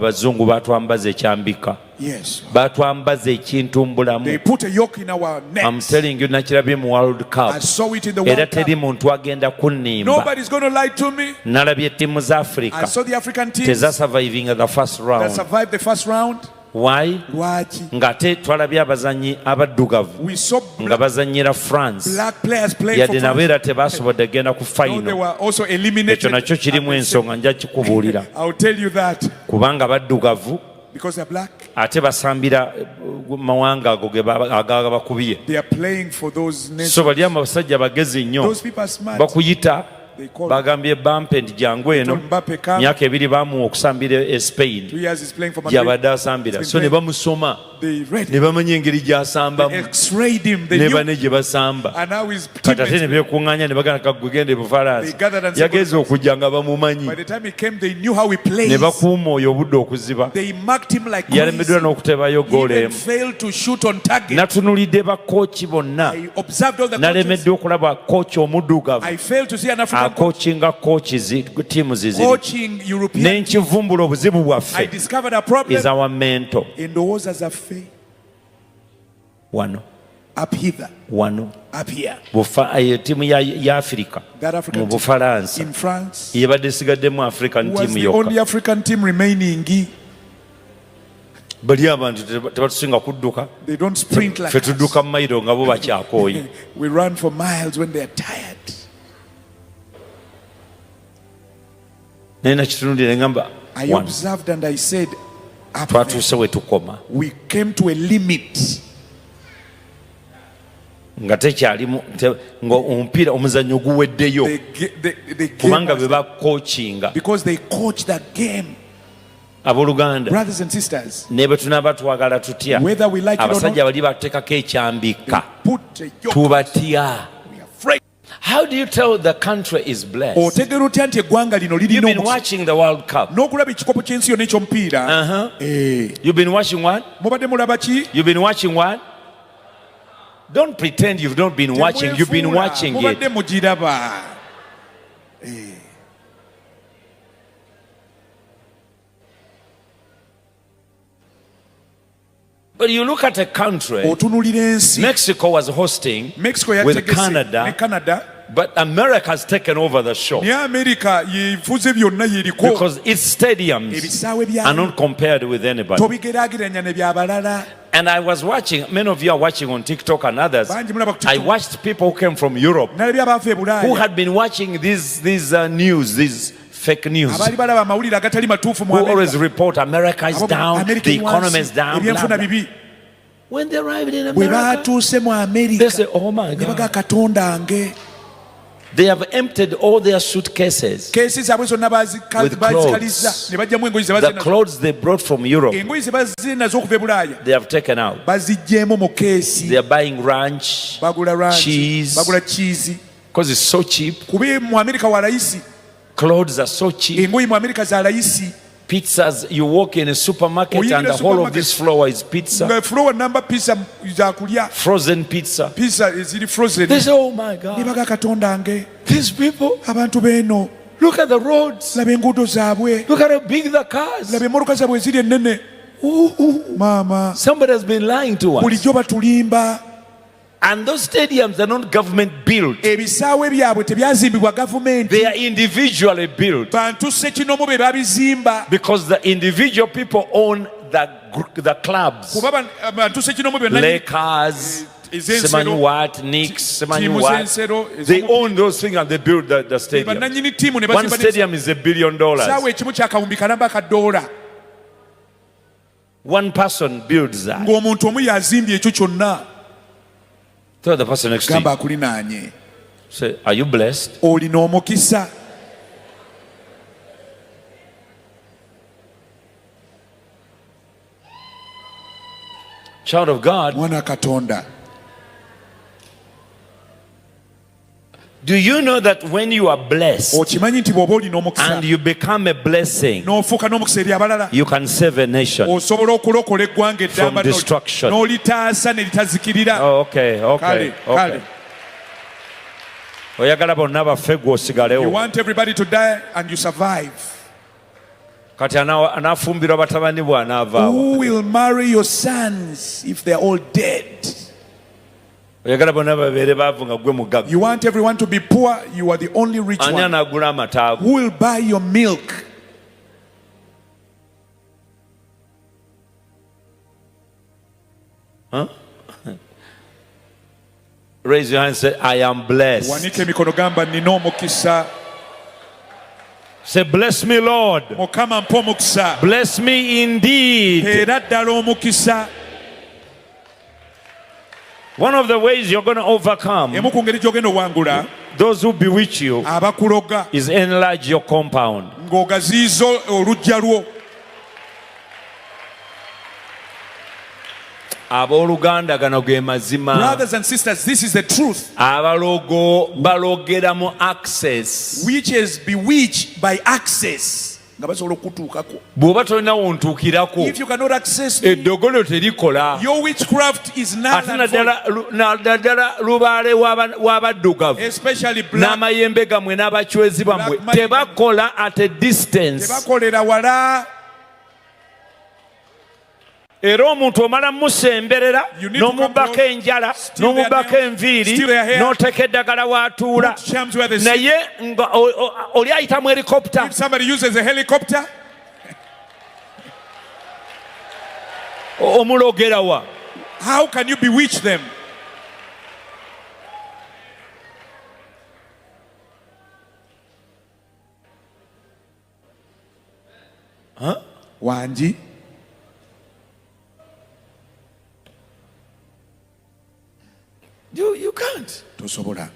Abazungu batwambaza ekyambika. Yes. Batwambaza ekintumbulamu. They put a yoke in our necks. I'm telling you, nakirabye mu World Cup. I saw it in the World Era Cup. teri muntu agenda kunnimba. Nobody's going to lie to me. Nalabye ttiimu za Africa. I saw the African teams Teza-surviving the first that round. survived the first round. Why? Lwaki? Ngate twalabye abazanyi abaddugavu We saw nga bazanyira France. black players playing for Yadde nabo France. era tebasobodde kugenda ku No, they final. were also eliminated. Ekyo nakyo kirimu ensonga nja kikubuulira. I'll tell you that. Kubanga baddugavu Because they're black. ate basambira mawanga ago agaga bakubye. They are playing for those nations. So bali abasajja bagezi nnyo. Those people are smart. Bakuyita They call bagambye Bampe nti jangu eno Mbappe come. myaka ebiri bamuwa okusambira e Spain 2 years he's playing for Madrid. gyabadde asambira. So ne bamusoma They read ne bamanya engeri gy'asambamu They x-rayed him. They ne knew. bane gye basamba. And now his Kati ate ne teammates, beekuŋŋaanya ne bagana kagugende Bufalansa. They gathered and said, Yagenze okujja nga bamumanyi by the time he came, they knew how he plays. ne bakuuma oyo obudde okuziba. They marked him like Yalemeddwa crazy. n'okutebayo He goolo even emu. failed to shoot on target. Natunulidde bakooki bonna. I observed all the coaches. Nalemedde okulaba kooki omuddugavu I failed to see an African coach akookinga kooki ttiimu ziziri. coaching European. N'enkivumbula obuzibu I bwaffe discovered a problem is our mental. endowooza zaffe Wano up hither, wano up here. ttiimu ya Africa That mu African team Bufalansa in France yebadde esigaddemu African was team the only yokka. African team remaining. Bali abantu tebatusinga kudduka. They don't sprint like Ffe us. tudduka mu mayiro nga bo bakyakooye. We run for miles when they are tired. Naye nakitunulira ngamba I wano observed and I said, up there, twatuuse we tukoma we came to a limit. nga tekyalimu ng'omupiira omuzannyo guweddeyo They gave kubanga us be bakookinga because they coach that game. abooluganda Brothers and sisters, ne bwe tunaaba twagala tutya whether we like it or abasajja not, bali bateekako ekyambika put a yoke. tubatya. We are afraid. How do you tell the country is blessed? Otegera otya nti eggwanga lino You've lirina been omukisa watching the World Cup. n'okulaba ekikopo ky'ensi yonna eky'omupiira. You've been watching what? Mubadde mulaba ki? You've been watching what? Don't pretend you've not been watching. You've been watching Mubadde it. mugiraba. But you look at a country, Otunulira ensi. Mexico was hosting Mexico with yategese Canada, ne Canada. but America has taken over the show Naye America yeefuze byonna yeriko. because its stadiums Ebisaawe are byayo not compared with anybody. tobigeraageranya ne byabalala. And I was watching, many of you are watching on TikTok and others. Bangi mulaba ku I TikTok. watched people who came from Europe Nalabye abaava e who Bulaaya had been watching these news, these fake news, abaali balaba amawulire agatali matuufu mu who always America. report America is down, America the wansi, economy is down. Blah, ebyenfuna blah. bibi. When they arrived in Bwe America, baatuuse mu they America say, oh my ne baga God, Katonda nge. they have emptied all their suitcases. Keesi zaabwe zonna With bazikalizza ne bajjamu engoyi ze The bazze nazo. clothes they brought from Europe, Engoyi ze bazze nazo okuva e Bulaaya they have taken out. baziggyeemu mu keesi. They are buying ranch Bagula ranch, cheese. bagula cheese. because it's so cheap. Kuba mu America wa layisi. Clothes are so cheap. Engoyi mu America za layisi. Pizzas, you walk in a supermarket and the whole of this floor is pizza, Nga floor namba pizza za kulya. frozen pizza. Pizza eziri frozen. They say, oh my Ne God, baga Katonda nge. these people, Abantu beeno. look at the roads. Laba enguudo zaabwe. Look at how big the cars. Laba emmotoka zaabwe eziri ennene. Maama. Somebody has been lying to us. Bulijjo batulimba. And those stadiums are not government built. Ebisaawe byabwe tebyazimbibwa gavumenti. They are individually built Bantu ssekinomo be babizimba. because the individual people own the clubs. Kuba bantu ssekinomo byonna Lakers, ez'ensero, Semanyi what, Knicks, Semanyi ttiimu what. z'ensero, They own those things and they build the stadium. bannannyini ttiimu ne One bazimba stadium is $1 billion. ekisaawe ekimu kyakawumbi kalamba ka $1. One person builds that. Ng'omuntu omu yazimbye ekyo kyonna. Tell the person next to Gamba you. akulinaanye. Say, are you blessed? Olina omukisa. Child of God, Mwana Katonda. do you know that when you are blessed Okimanyi nti bw'oba olina omukisa and you become a blessing, n'ofuuka n'omukisa eri abalala you can save a nation? osobola okulokola eggwanga eddamba From destruction. n'olitaasa ne litazikirira. Oh, okay, Kale, okay, kale. okay. oyagala bonna bafe gwe You osigalewo. want everybody to die and you survive. kati anafumbirwa batabani bwe anaavaawo. Who will marry your sons if they're all dead? oyagala bonna babeere baavu nga gwe mugagga. You want everyone to be poor, you are the only rich ani one. anaagula amataago? Who will buy your milk? Huh? Raise your hand and say, I am blessed. Wanike mikono gamba nina omukisa. Say, bless me, Lord. Mukama mpa omukisa. Bless me indeed. Era ddala omukisa. One of the ways you're going to overcome emu ku ngeri gy'ogenda owangula those who bewitch you abakuloga is enlarge your compound. ng'ogaziiza oluggya lwo. Abooluganda gano ge mazima. Brothers and sisters, this is the truth. Abalogo balogera mu access. Which is bewitched by access. Nga basobola okutuukako. Bw'oba tolina wontuukirako If you cannot access me, eddogolo terikola. your witchcraft is null ate and void. naddala lubaale w'abaddugavu Especially black. n'amayembe gammwe n'abacwezi bammwe Black magic. tebakola at a distance. Tebakolera wala. Era omuntu omala musemberera You need to come n'omubbako close. enjala Steal their n'omubbako nails, enviiri steal their hair. n'oteeka eddagala w'atuula Put shams where they sit. naye nga oli ayita mu helicopter. If somebody uses a helicopter, omulogera wa? how can you bewitch them? Huh? Wanji. You can't. Tosobola.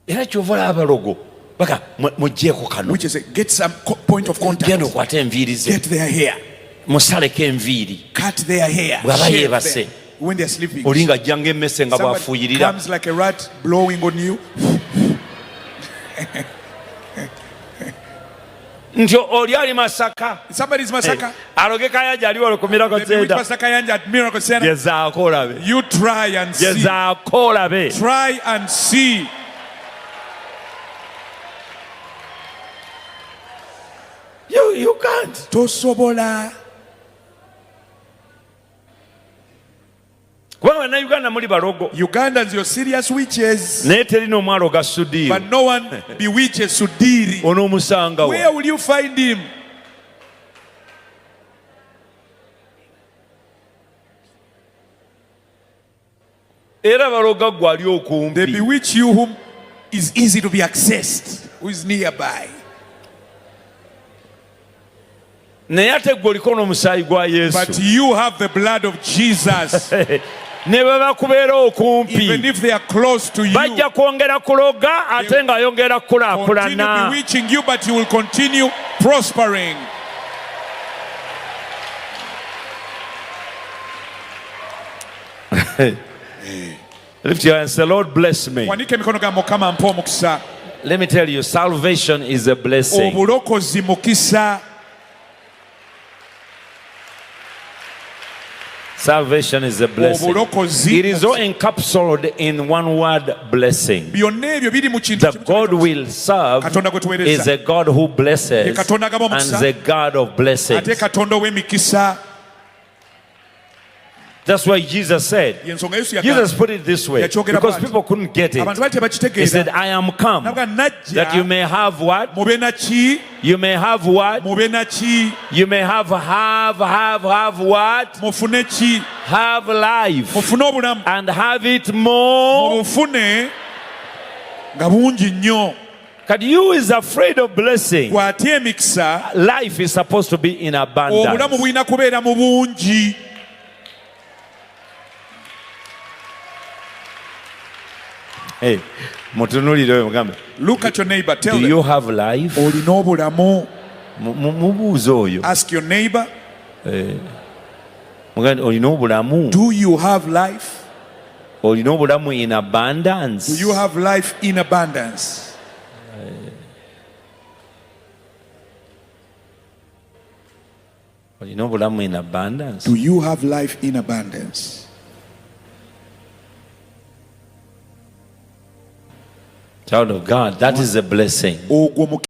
Era kyova olaba abalogo baka mugjeeko kano Which is a, get some point of contact. genda okwata enviiri ze Get their hair. musaleko enviiri Cut their hair. Bw'aba Shave yeebase. them when they're sleeping. oli ng'ajja ng'emmese nga Somebody bw'afuuyirira. comes like a rat blowing on you. nti oli ali Masaka Somebody's Masaka. aloge Kayanja ali wano ku Miracle They bewitch Center. Pastor Kayanja at Miracle Center. Gezaako olabe. You try and see. Gezaako olabe. Try and see. You can't. Tosobola. Kubanga bannayuganda muli balogo Ugandans, you're serious witches. naye terina omwalo ga Sudiiro. But no one bewitches Sudiri. Onoomusanga wa? Where will you find him? Era baloga ggwe ali They okumpi. bewitch you whom is easy to be accessed, who is nearby. Naye ate ggwe oliko n'omusaayi gwa But Yesu. you have the blood of Jesus. Ne bwe bakubeera okumpi Even if they are close to you, bajja kwongera kuloga ate ng'ayongera continue kulaakulana. bewitching you, but you will continue prospering. Lift your hands, say, Lord bless me. Wanike emikono ga Mukama mpa omukisa. Let me tell you, salvation is a blessing. Obulokozi mukisa. Salvation is a blessing. Obulokozi It is all encapsulated in one word, blessing. byonna ebyo biri mu kintu The God will serve Katonda gwe tuweereza. is a God who blesses Ye Katonda agaba and omukisa. is a God of blessings. ate Katonda ow'emikisa. That's why Jesus said, Y'ensonga Yesu yagamba. Jesus put it this way, Yakyogera because bw'ati. people couldn't get it. Abantu baali He said, tebakitegeera. I am come Nabwa najja that you may have what? mube na ki? You may have what? Mube na ki? You may have what? Mufune ki? Have life Mufune obulamu. and have it more. Mubufune nga bungi nnyo. God, you is afraid of blessing. Gw'atya emikisa, Life is supposed to be in obulamu abundance. bulina kubeera mu bungi. Hey, mutunulire mugambe. Look at your neighbor. Tell Do them. you have life? Olina obulamu. Mubuuze oyo. Ask your neighbor. Mugambe olina obulamu. Do you have life? Olina obulamu in abundance. Do you have life in abundance? Olina obulamu in abundance. Do you have life in abundance? Child of God, that is a blessing. Ogwo